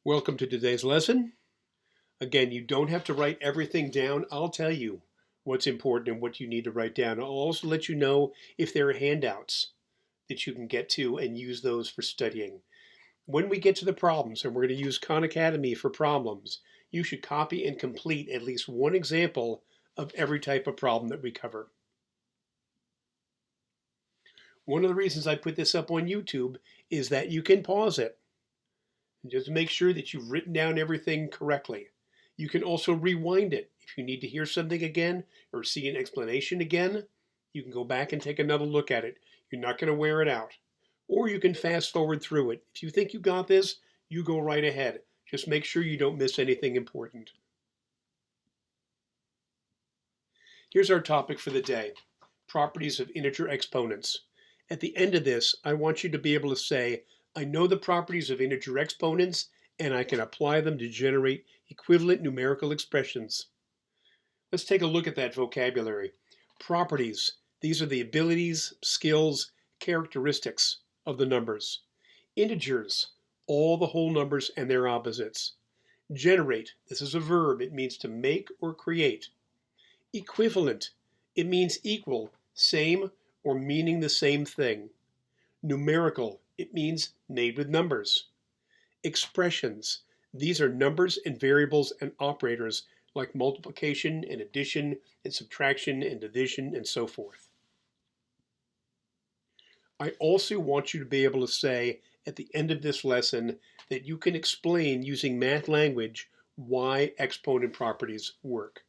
Welcome to today's lesson. Again, you don't have to write everything down. I'll tell you what's important and what you need to write down. I'll also let you know if there are handouts that you can get to and use those for studying. When we get to the problems, and we're going to use Khan Academy for problems, you should copy and complete at least one example of every type of problem that we cover. One of the reasons I put this up on YouTube is that you can pause it. Just make sure that you've written down everything correctly. You can also rewind it. If you need to hear something again or see an explanation again, you can go back and take another look at it. You're not going to wear it out. Or you can fast forward through it. If you think you got this, you go right ahead. Just make sure you don't miss anything important. Here's our topic for the day: properties of integer exponents. At the end of this, I want you to be able to say, I know the properties of integer exponents, and I can apply them to generate equivalent numerical expressions. Let's take a look at that vocabulary. Properties. These are the abilities, skills, characteristics of the numbers. Integers. All the whole numbers and their opposites. Generate. This is a verb. It means to make or create. Equivalent. It means equal, same, or meaning the same thing. Numerical. It means made with numbers. Expressions. These are numbers and variables and operators like multiplication and addition and subtraction and division and so forth. I also want you to be able to say at the end of this lesson that you can explain using math language why exponent properties work.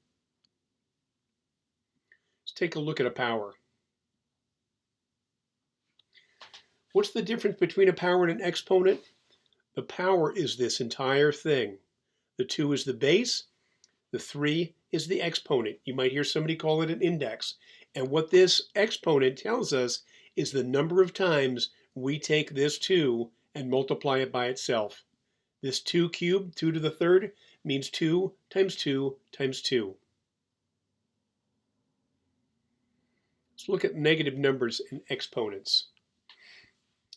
Let's take a look at a power. What's the difference between a power and an exponent? The power is this entire thing. The 2 is the base. The 3 is the exponent. You might hear somebody call it an index. And what this exponent tells us is the number of times we take this 2 and multiply it by itself. This 2 cubed, 2 to the third, means 2 times 2 times 2. Let's look at negative numbers and exponents.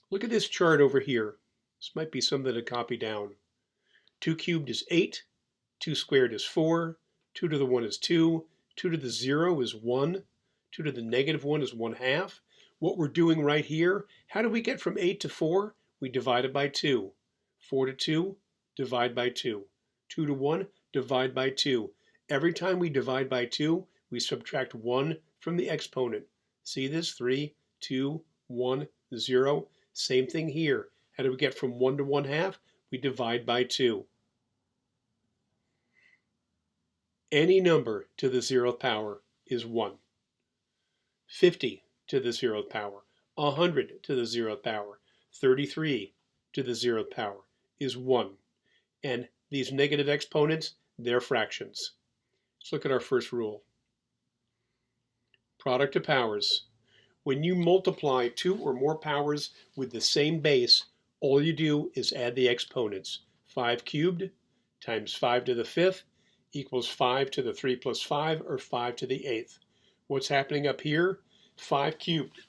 Look at this chart over here. This might be something to copy down. 2 cubed is 8, 2 squared is 4, 2 to the 1 is 2, 2 to the 0 is 1, 2 to the negative 1 is 1/2. What we're doing right here, how do we get from 8 to 4? We divide it by 2. 4 to 2, divide by 2. 2 to 1, divide by 2. Every time we divide by 2, we subtract 1 from the exponent. See this? 3, 2, 1, 0. Same thing here. How do we get from 1 to 1/2? We divide by 2. Any number to the 0th power is 1. 50 to the 0th power, 100 to the 0th power, 33 to the 0th power is 1. And these negative exponents, they're fractions. Let's look at our first rule. Product of powers. When you multiply 2 or more powers with the same base, all you do is add the exponents. 5 cubed times 5 to the 5th equals 5 to the 3 plus 5, or 5 to the 8th. What's happening up here? 5 cubed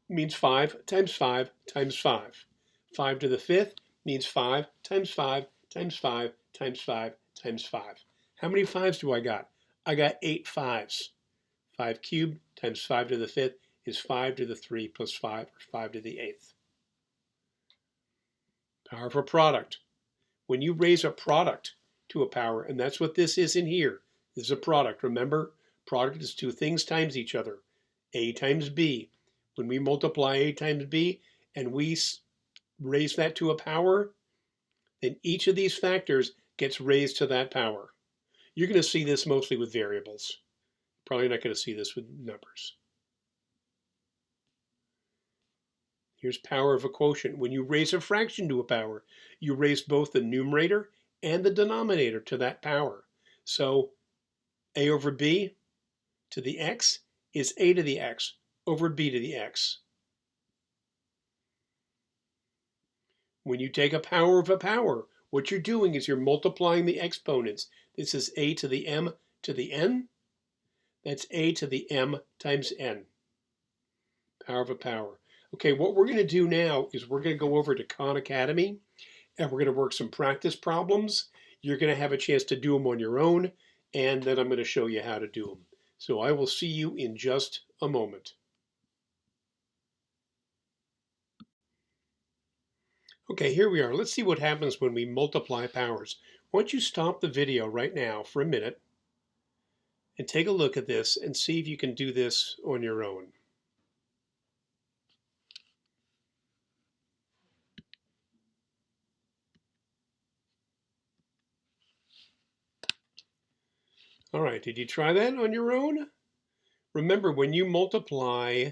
means 5 times 5 times 5. 5 to the 5th means 5 times 5 times 5 times 5 times 5. How many 5s do I got? I got 8 5s. 5 cubed times 5 to the 5th is 5 to the 3 plus 5, or 5 to the 8th. Power of a product. When you raise a product to a power, and that's what this is in here. This is a product. Remember, product is 2 things times each other. A times B. When we multiply A times B and we raise that to a power, then each of these factors gets raised to that power. You're going to see this mostly with variables. Probably not going to see this with numbers. Here's power of a quotient. When you raise a fraction to a power, you raise both the numerator and the denominator to that power. So a over b to the x is a to the x over b to the x. When you take a power of a power, what you're doing is you're multiplying the exponents. This is a to the m to the n. That's a to the m times n. Power of a power. Okay, what we're going to do now is we're going to go over to Khan Academy, and we're going to work some practice problems. You're going to have a chance to do them on your own, and then I'm going to show you how to do them. So I will see you in just a moment. Okay, here we are. Let's see what happens when we multiply powers. Why don't you stop the video right now for a minute and take a look at this and see if you can do this on your own. All right, did you try that on your own? Remember, when you multiply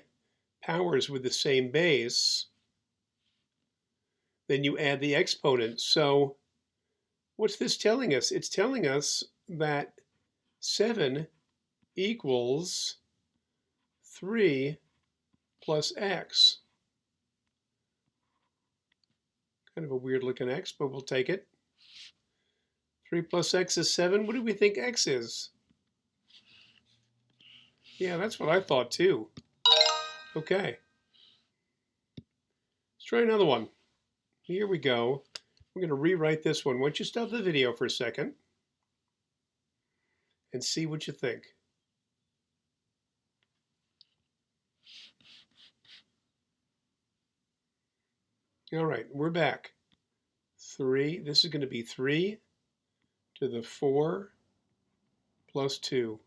powers with the same base, then you add the exponent. So what's this telling us? It's telling us that 7 equals 3 plus x. Kind of a weird looking x, but we'll take it. 3 plus x is 7. What do we think x is? Yeah, that's what I thought too. Okay. Let's try another one. Here we go. We're going to rewrite this one. Why don't you stop the video for a second and see what you think. All right, we're back. 3, this is going to be 3 to the 4 plus 2,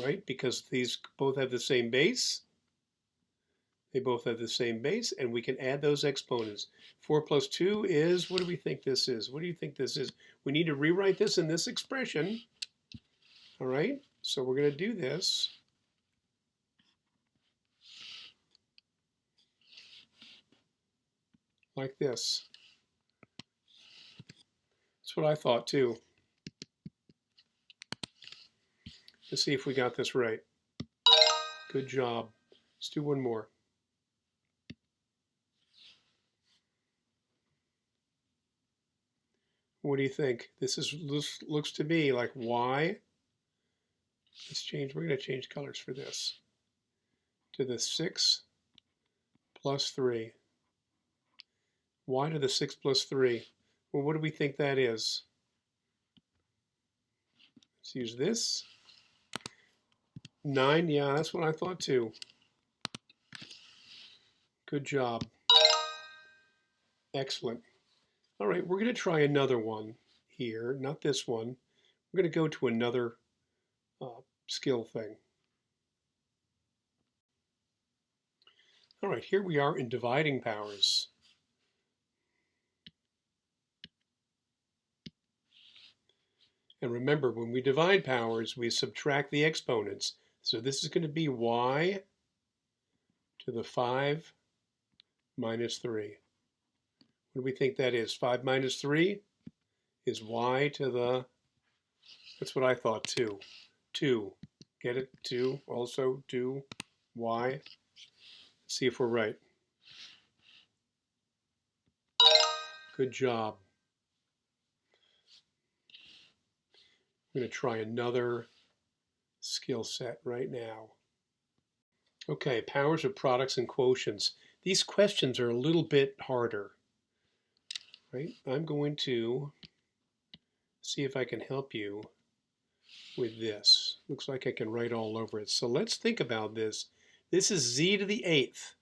right? Because these both have the same base. They both have the same base, and we can add those exponents. 4 plus 2 is, what do we think this is? What do you think this is? We need to rewrite this in this expression. All right, so we're going to do this. Like this. That's what I thought too. Let's see if we got this right. Good job. Let's do one more. What do you think? This looks to me like y. Let's change. We're going to change colors for this. To the 6 plus 3. Y to the 6 plus 3. Well, what do we think that is? Let's use this. 9, yeah, that's what I thought too. Good job. Excellent. All right, we're going to try another one here, not this one. We're going to go to another skill thing. All right, here we are in dividing powers. And remember, when we divide powers, we subtract the exponents. So this is going to be y to the 5 minus 3. What do we think that is? 5 minus 3 is y to the, that's what I thought too. 2. Get it? 2. Also 2. Y. Let's see if we're right. Good job. I'm going to try another skill set right now. Okay, powers of products and quotients. These questions are a little bit harder, right? I'm going to see if I can help you with this. Looks like I can write all over it. So let's think about this. This is z to the 8th.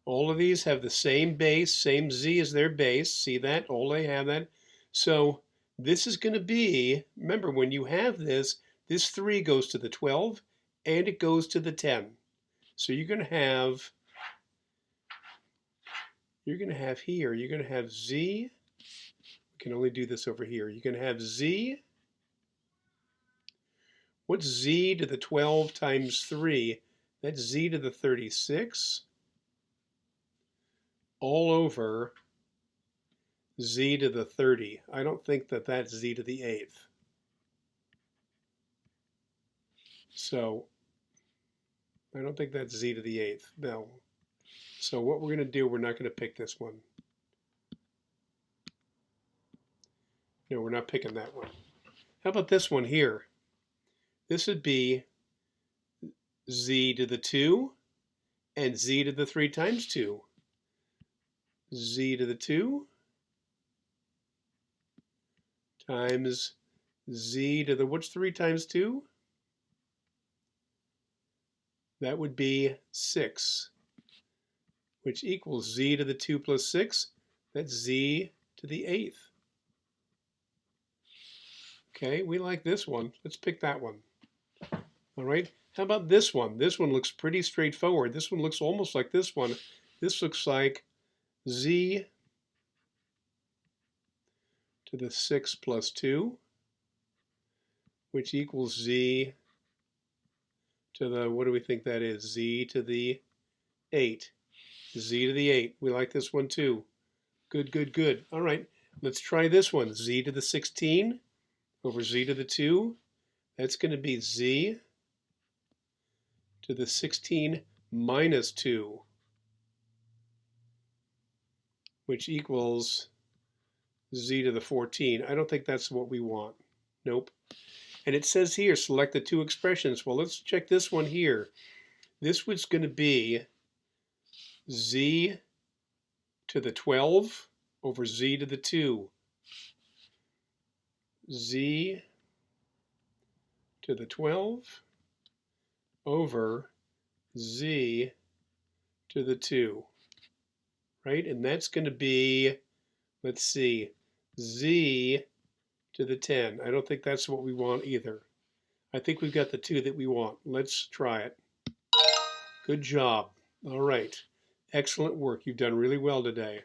All of these have the same base, same z as their base. See that? All they have that. So this is going to be, remember, when you have this 3 goes to the 12 and it goes to the 10. So you're going to have here, you're going to have z. We can only do this over here. You're going to have z. What's z to the 12 times 3? That's z to the 36 all over z to the 30. I don't think that that's z to the 8th. So I don't think that's z to the 8th. No. So what we're going to do, we're not going to pick this one. No, we're not picking that one. How about this one here? This would be z to the 2 and z to the 3 times 2. z to the 2 times z to the, what's 3 times 2? That would be 6, which equals z to the 2 plus 6. That's z to the 8th. Okay, we like this one. Let's pick that one. All right, how about this one? This one looks pretty straightforward. This one looks almost like this one. This looks like z to the 6 plus 2, which equals z to the, what do we think that is? Z to the 8. Z to the 8. We like this one too. Good, good, good. All right, let's try this one. Z to the 16 over z to the 2. That's going to be z to the 16 minus 2, which equals z to the 14. I don't think that's what we want. Nope. And it says here, select the two expressions. Well, let's check this one here. This was going to be z to the 12 over z to the 2. Z to the 12 over z to the 2. Right? And that's going to be, let's see, z to the 10. I don't think that's what we want either. I think we've got the 2 that we want. Let's try it. Good job. All right. Excellent work. You've done really well today.